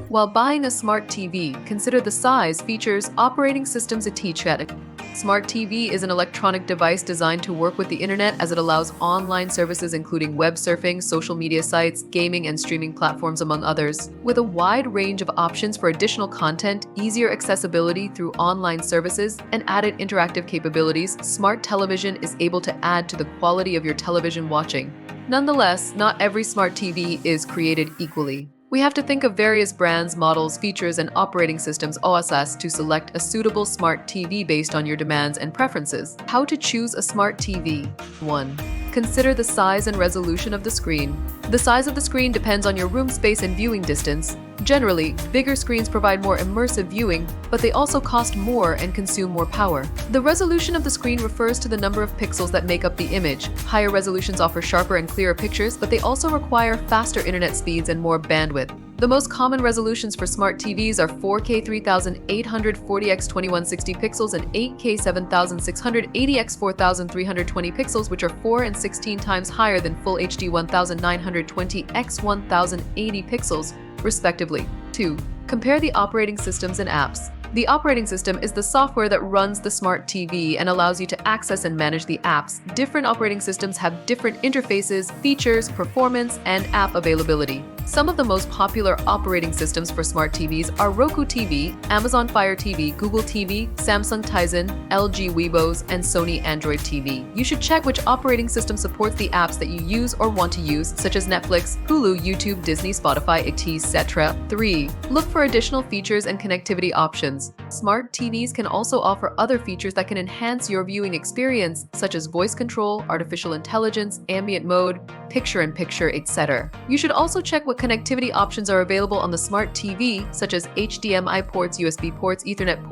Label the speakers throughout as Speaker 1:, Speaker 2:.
Speaker 1: While buying a smart TV, consider the size, features, operating systems, etc. Smart TV is an electronic device designed to work with the internet as it allows online services including web surfing, social media sites, gaming, and streaming platforms, among others. With a wide range of options for additional content, easier accessibility through online services, and added interactive capabilities, smart television is able to add to the quality of your television watching. Nonetheless, not every smart TV is created equally. We have to think of various brands, models, features, and operating systems OSS to select a suitable smart TV based on your demands and preferences. How to choose a smart TV. 1. Consider the size and resolution of the screen. The size of the screen depends on your room space and viewing distance. Generally, bigger screens provide more immersive viewing, but they also cost more and consume more power. The resolution of the screen refers to the number of pixels that make up the image. Higher resolutions offer sharper and clearer pictures, but they also require faster internet speeds and more bandwidth. The most common resolutions for smart TVs are 4K 3840 x 2160 pixels and 8K 7680 x 4320 pixels, which are 4 and 16 times higher than Full HD 1920 x 1080 pixels, respectively. 2. Compare the operating systems and apps. The operating system is the software that runs the smart TV and allows you to access and manage the apps. Different operating systems have different interfaces, features, performance, and app availability. Some of the most popular operating systems for smart TVs are Roku TV, Amazon Fire TV, Google TV, Samsung Tizen, LG Weebos, and Sony Android TV. You should check which operating system supports the apps that you use or want to use, such as Netflix, Hulu, YouTube, Disney, Spotify, etc. 3. Look for additional features and connectivity options. Smart TVs can also offer other features that can enhance your viewing experience, such as voice control, artificial intelligence, ambient mode, picture-in-picture, etc. You should also check what connectivity options are available on the smart TV, such as HDMI ports, USB ports, Ethernet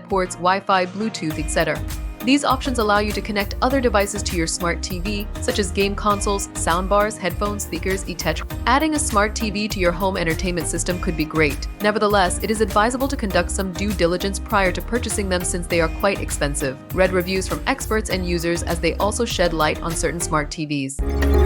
Speaker 1: ports, Wi-Fi, Bluetooth, etc. These options allow you to connect other devices to your smart TV, such as game consoles, soundbars, headphones, speakers, etc. Adding a smart TV to your home entertainment system could be great. Nevertheless, it is advisable to conduct some due diligence prior to purchasing them since they are quite expensive. Read reviews from experts and users as they also shed light on certain smart TVs.